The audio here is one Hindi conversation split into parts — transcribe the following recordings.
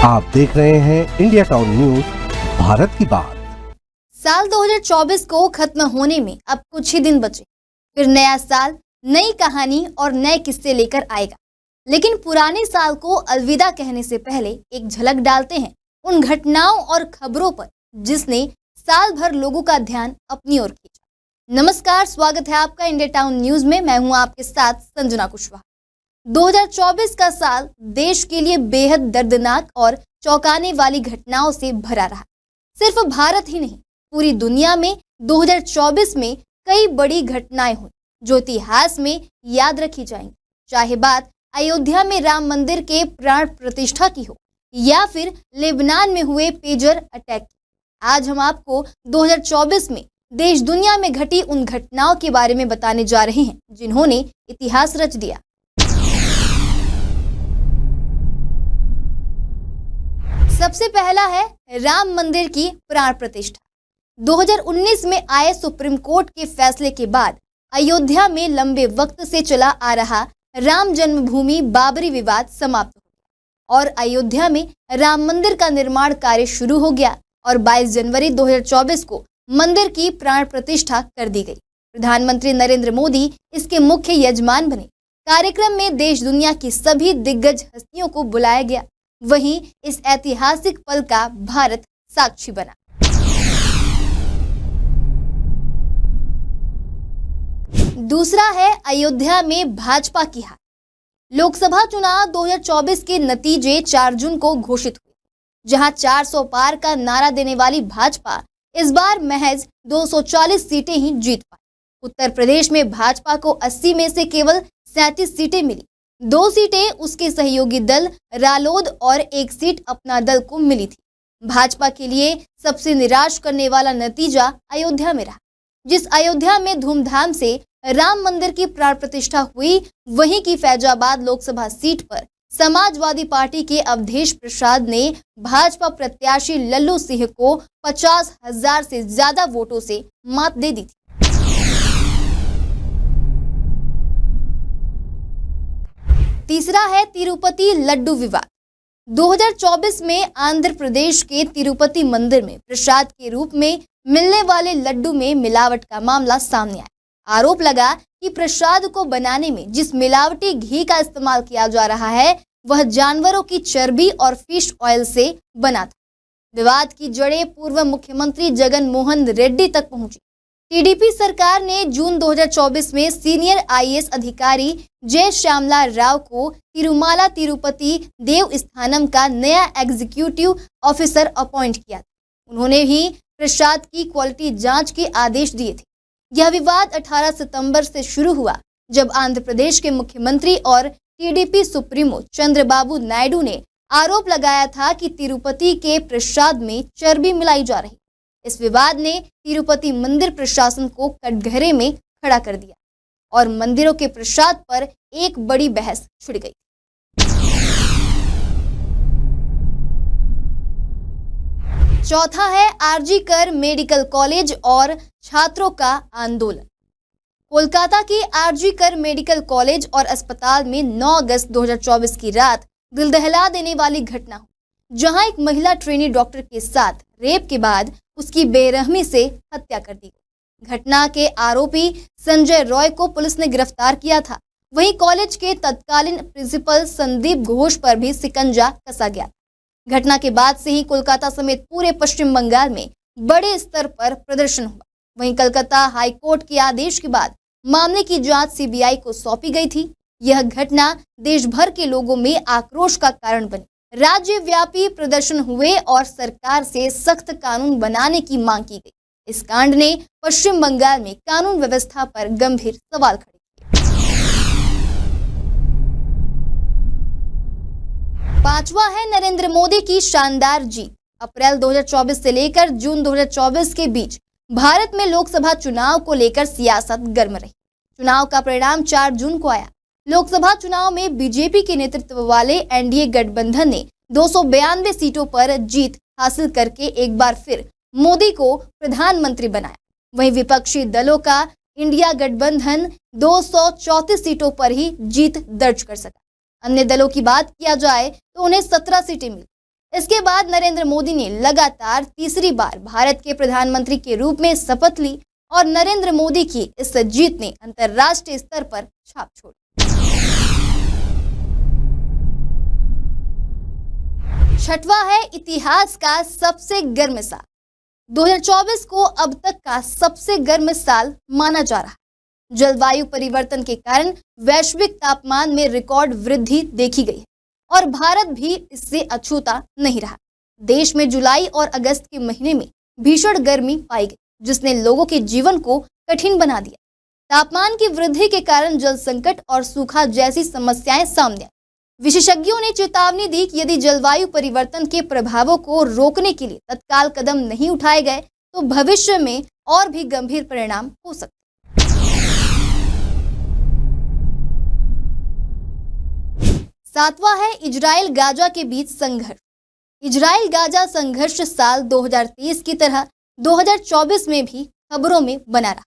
आप देख रहे हैं इंडिया टाउन न्यूज, भारत की बात। साल 2024 को खत्म होने में अब कुछ ही दिन बचे, फिर नया साल नई कहानी और नए किस्से लेकर आएगा। लेकिन पुराने साल को अलविदा कहने से पहले एक झलक डालते हैं उन घटनाओं और खबरों पर जिसने साल भर लोगों का ध्यान अपनी ओर खींचा। नमस्कार, स्वागत है आपका इंडिया टाउन न्यूज में। मैं हूं आपके साथ संजना कुशवाहा। 2024 का साल देश के लिए बेहद दर्दनाक और चौंकाने वाली घटनाओं से भरा रहा। सिर्फ भारत ही नहीं, पूरी दुनिया में 2024 में कई बड़ी घटनाएं हुई जो इतिहास में याद रखी जाएंगी। चाहे बात अयोध्या में राम मंदिर के प्राण प्रतिष्ठा की हो या फिर लेबनान में हुए पेजर अटैक की। आज हम आपको 2024 में देश दुनिया में घटी उन घटनाओं के बारे में बताने जा रहे हैं जिन्होंने इतिहास रच दिया। सबसे पहला है राम मंदिर की प्राण प्रतिष्ठा। 2019 में आए सुप्रीम कोर्ट के फैसले के बाद अयोध्या में लंबे वक्त से चला आ रहा राम जन्मभूमि बाबरी विवाद समाप्त हो गया और अयोध्या में राम मंदिर का निर्माण कार्य शुरू हो गया और 22 जनवरी 2024 को मंदिर की प्राण प्रतिष्ठा कर दी गई। प्रधानमंत्री नरेंद्र मोदी इसके मुख्य यजमान बने। कार्यक्रम में देश दुनिया की सभी दिग्गज हस्तियों को बुलाया गया। वहीं इस ऐतिहासिक पल का भारत साक्षी बना। दूसरा है अयोध्या में भाजपा की हार। लोकसभा चुनाव 2024 के नतीजे 4 जून को घोषित हुए, जहां 400 पार का नारा देने वाली भाजपा इस बार महज 240 सीटें ही जीत पाई। उत्तर प्रदेश में भाजपा को 80 में से केवल 37 सीटें मिली। 2 सीटें उसके सहयोगी दल रालोद और 1 सीट अपना दल को मिली थी। भाजपा के लिए सबसे निराश करने वाला नतीजा अयोध्या में रहा। जिस अयोध्या में धूमधाम से राम मंदिर की प्राण प्रतिष्ठा हुई, वहीं की फैजाबाद लोकसभा सीट पर समाजवादी पार्टी के अवधेश प्रसाद ने भाजपा प्रत्याशी लल्लू सिंह को 50,000 से ज्यादा वोटों से मात दे दी थी। तीसरा है तिरुपति लड्डू विवाद। 2024 में आंध्र प्रदेश के तिरुपति मंदिर में प्रसाद के रूप में मिलने वाले लड्डू में मिलावट का मामला सामने आया। आरोप लगा कि प्रसाद को बनाने में जिस मिलावटी घी का इस्तेमाल किया जा रहा है वह जानवरों की चर्बी और फिश ऑयल से बना था। विवाद की जड़ें पूर्व मुख्यमंत्री जगन मोहन रेड्डी तक पहुंची। टीडीपी सरकार ने जून 2024 में सीनियर आईएएस अधिकारी जय श्यामला राव को तिरुमाला तिरुपति देवस्थानम का नया एग्जीक्यूटिव ऑफिसर अपॉइंट किया था। उन्होंने ही प्रसाद की क्वालिटी जांच के आदेश दिए थे। यह विवाद 18 सितंबर से शुरू हुआ जब आंध्र प्रदेश के मुख्यमंत्री और टीडीपी सुप्रीमो चंद्रबाबू नायडू ने आरोप लगाया था कि तिरुपति के प्रसाद में चर्बी मिलाई जा रही। इस विवाद ने तिरुपति मंदिर प्रशासन को कटघरे में खड़ा कर दिया और मंदिरों के प्रसाद पर एक बड़ी बहस छिड़ गई। चौथा है आरजी कर मेडिकल कॉलेज और छात्रों का आंदोलन। कोलकाता के आरजी कर मेडिकल कॉलेज और अस्पताल में 9 अगस्त 2024 की रात दिल दहला देने वाली घटना हुई, जहां एक महिला ट्रेनी डॉक्टर के साथ रेप के बाद उसकी बेरहमी से हत्या कर दी गई। घटना के आरोपी संजय रॉय को पुलिस ने गिरफ्तार किया था। वहीं कॉलेज के तत्कालीन प्रिंसिपल संदीप घोष पर भी शिकंजा कसा गया। घटना के बाद से ही कोलकाता समेत पूरे पश्चिम बंगाल में बड़े स्तर पर प्रदर्शन हुआ। वहीं कलकत्ता हाईकोर्ट के आदेश के बाद मामले की जांच सीबीआई को सौंपी गई थी। यह घटना देश भर के लोगों में आक्रोश का कारण बनी। राज्यव्यापी प्रदर्शन हुए और सरकार से सख्त कानून बनाने की मांग की गई। इस कांड ने पश्चिम बंगाल में कानून व्यवस्था पर गंभीर सवाल खड़े किए। 5वां है नरेंद्र मोदी की शानदार जीत। अप्रैल 2024 से लेकर जून 2024 के बीच भारत में लोकसभा चुनाव को लेकर सियासत गर्म रही। चुनाव का परिणाम 4 जून को आया। लोकसभा चुनाव में बीजेपी के नेतृत्व वाले एनडीए गठबंधन ने 292 सीटों पर जीत हासिल करके एक बार फिर मोदी को प्रधानमंत्री बनाया। वहीं विपक्षी दलों का इंडिया गठबंधन 234 सीटों पर ही जीत दर्ज कर सका। अन्य दलों की बात किया जाए तो उन्हें 17 सीटें मिली। इसके बाद नरेंद्र मोदी ने लगातार तीसरी बार भारत के प्रधानमंत्री के रूप में शपथ ली और नरेंद्र मोदी की इस जीत ने अंतर्राष्ट्रीय स्तर पर छाप छोड़ी। छठवां है इतिहास का सबसे गर्म साल। 2024 को अब तक का सबसे गर्म साल माना जा रहा है। जलवायु परिवर्तन के कारण वैश्विक तापमान में रिकॉर्ड वृद्धि देखी गई है और भारत भी इससे अछूता नहीं रहा। देश में जुलाई और अगस्त के महीने में भीषण गर्मी पाई गई, जिसने लोगों के जीवन को कठिन बना दिया। तापमान की वृद्धि के कारण जल संकट और सूखा जैसी समस्याएं सामने आई। विशेषज्ञों ने चेतावनी दी कि यदि जलवायु परिवर्तन के प्रभावों को रोकने के लिए तत्काल कदम नहीं उठाए गए तो भविष्य में और भी गंभीर परिणाम हो सकते हैं। सातवां है इजराइल गाजा के बीच संघर्ष। इजराइल गाजा संघर्ष साल 2023 की तरह 2024 में भी खबरों में बना रहा।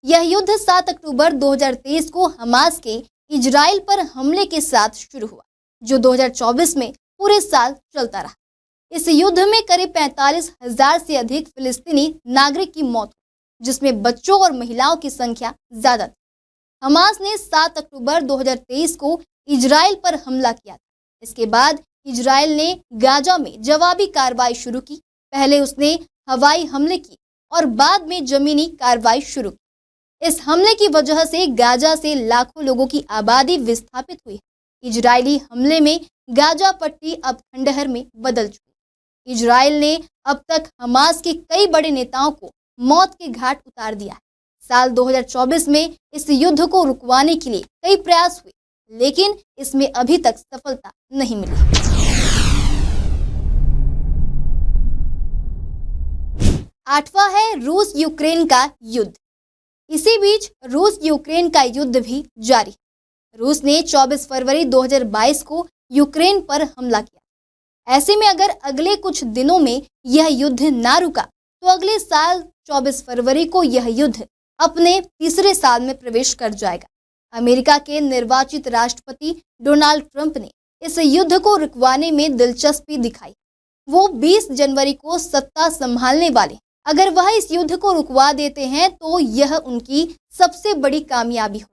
यह युद्ध 7 अक्टूबर 2023 को हमास के इजराइल पर हमले के साथ शुरू हुआ, जो 2024 में पूरे साल चलता रहा। इस युद्ध में करीब 45,000 से अधिक फिलिस्तीनी नागरिक की मौत हुई, जिसमें बच्चों और महिलाओं की संख्या ज्यादा थी। हमास ने 7 अक्टूबर 2023 को इजराइल पर हमला किया था। इसके बाद इजराइल ने गाजा में जवाबी कार्रवाई शुरू की। पहले उसने हवाई हमले किए और बाद में जमीनी कार्रवाई शुरू की। इस हमले की वजह से गाजा से लाखों लोगों की आबादी विस्थापित हुई है। इजरायली हमले में गाजा पट्टी अब खंडहर में बदल चुकी है। इजराइल ने अब तक हमास के कई बड़े नेताओं को मौत के घाट उतार दिया है। साल 2024 में इस युद्ध को रुकवाने के लिए कई प्रयास हुए, लेकिन इसमें अभी तक सफलता नहीं मिली। आठवां है रूस यूक्रेन का युद्ध। इसी बीच रूस यूक्रेन का युद्ध भी जारी है। रूस ने 24 फरवरी 2022 को यूक्रेन पर हमला किया। ऐसे में अगर अगले कुछ दिनों में यह युद्ध ना रुका तो अगले साल 24 फरवरी को यह युद्ध अपने तीसरे साल में प्रवेश कर जाएगा। अमेरिका के निर्वाचित राष्ट्रपति डोनाल्ड ट्रंप ने इस युद्ध को रुकवाने में दिलचस्पी दिखाई। वो 20 जनवरी को सत्ता संभालने वाले। अगर वह इस युद्ध को रुकवा देते हैं तो यह उनकी सबसे बड़ी कामयाबी हो।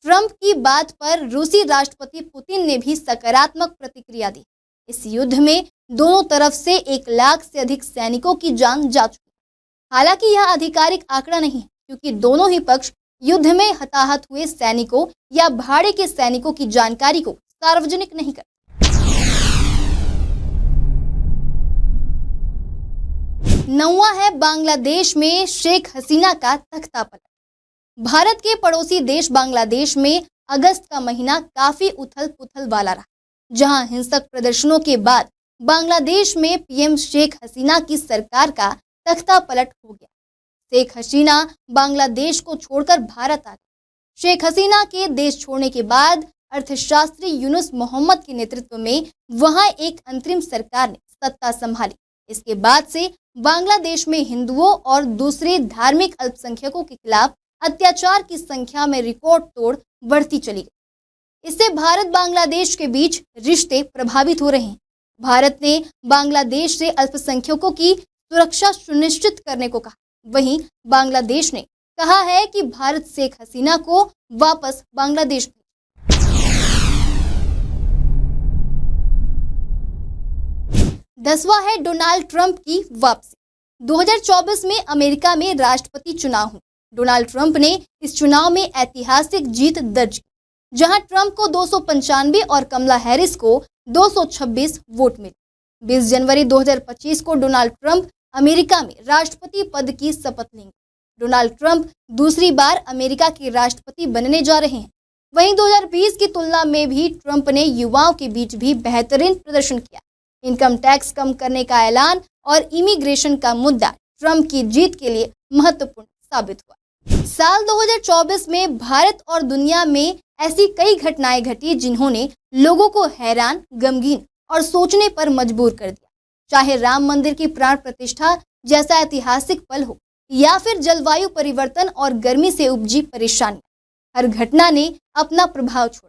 ट्रंप की बात पर रूसी राष्ट्रपति पुतिन ने भी सकारात्मक प्रतिक्रिया दी। इस युद्ध में दोनों तरफ से 1 लाख से अधिक सैनिकों की जान जा चुकी है। हालांकि यह आधिकारिक आंकड़ा नहीं है, क्योंकि दोनों ही पक्ष युद्ध में हताहत हुए सैनिकों या भाड़े के सैनिकों की जानकारी को सार्वजनिक नहीं करते। 9वां है बांग्लादेश में शेख हसीना का तख्तापलट। भारत के पड़ोसी देश बांग्लादेश में अगस्त का महीना काफी उथल पुथल वाला रहा, जहां हिंसक प्रदर्शनों के बाद बांग्लादेश में पीएम शेख हसीना की सरकार का तख्तापलट हो गया। शेख हसीना बांग्लादेश को छोड़कर भारत आ गए। शेख हसीना के देश छोड़ने के बाद अर्थशास्त्री यूनुस मोहम्मद के नेतृत्व में वहां एक अंतरिम सरकार ने सत्ता संभाली। इसके बाद से बांग्लादेश में हिंदुओं और दूसरे धार्मिक अल्पसंख्यकों के खिलाफ अत्याचार की संख्या में रिकॉर्ड तोड़ बढ़ती चली गई। इससे भारत बांग्लादेश के बीच रिश्ते प्रभावित हो रहे हैं। भारत ने बांग्लादेश से अल्पसंख्यकों की सुरक्षा सुनिश्चित करने को कहा। वहीं बांग्लादेश ने कहा है कि भारत शेख हसीना को वापस बांग्लादेश भेजे। 10वां है डोनाल्ड ट्रंप की वापसी। 2024 में अमेरिका में राष्ट्रपति चुनाव हुए। डोनाल्ड ट्रंप ने इस चुनाव में ऐतिहासिक जीत दर्ज की, जहां ट्रंप को 295 और कमला हैरिस को 226 वोट मिले। 20 जनवरी 2025 को डोनाल्ड ट्रंप अमेरिका में राष्ट्रपति पद की शपथ लेंगे। डोनाल्ड ट्रंप दूसरी बार अमेरिका के राष्ट्रपति बनने जा रहे हैं। वहीं 2020 की तुलना में भी ट्रंप ने युवाओं के बीच भी बेहतरीन प्रदर्शन किया। इनकम टैक्स कम करने का ऐलान और इमिग्रेशन का मुद्दा ट्रंप की जीत के लिए महत्वपूर्ण साबित हुआ। साल 2024 में भारत और दुनिया में ऐसी कई घटनाएं घटी जिन्होंने लोगों को हैरान, गमगीन और सोचने पर मजबूर कर दिया। चाहे राम मंदिर की प्राण प्रतिष्ठा जैसा ऐतिहासिक पल हो या फिर जलवायु परिवर्तन और गर्मी से उपजी परेशानियां, हर घटना ने अपना प्रभाव छोड़ा।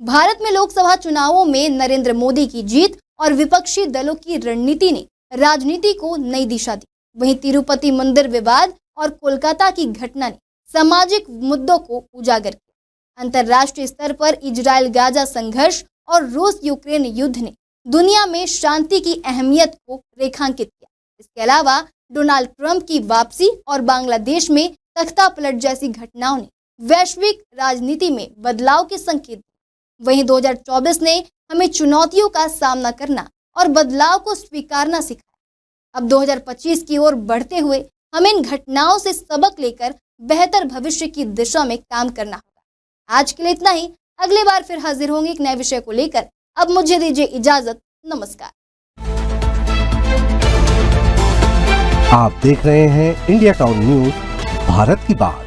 भारत में लोकसभा चुनावों में नरेंद्र मोदी की जीत और विपक्षी दलों की रणनीति ने राजनीति को नई दिशा दी। वहीं तिरुपति मंदिर विवाद और कोलकाता की घटना ने सामाजिक मुद्दों को उजागर किया। अंतर्राष्ट्रीय स्तर पर इजराइल गाजा संघर्ष और रूस यूक्रेन युद्ध ने दुनिया में शांति की अहमियत को रेखांकित किया। इसके अलावा डोनाल्ड ट्रंप की वापसी और बांग्लादेश में तख्ता पलट जैसी घटनाओं ने वैश्विक राजनीति में बदलाव के संकेत दिए। वहीं 2024 ने हमें चुनौतियों का सामना करना और बदलाव को स्वीकारना सिखाया। अब 2025 की ओर बढ़ते हुए हमें इन घटनाओं से सबक लेकर बेहतर भविष्य की दिशा में काम करना होगा। आज के लिए इतना ही। अगली बार फिर हाजिर होंगे एक नए विषय को लेकर। अब मुझे दीजिए इजाजत। नमस्कार। आप देख रहे हैं इंडिया टाउन न्यूज, भारत की बात।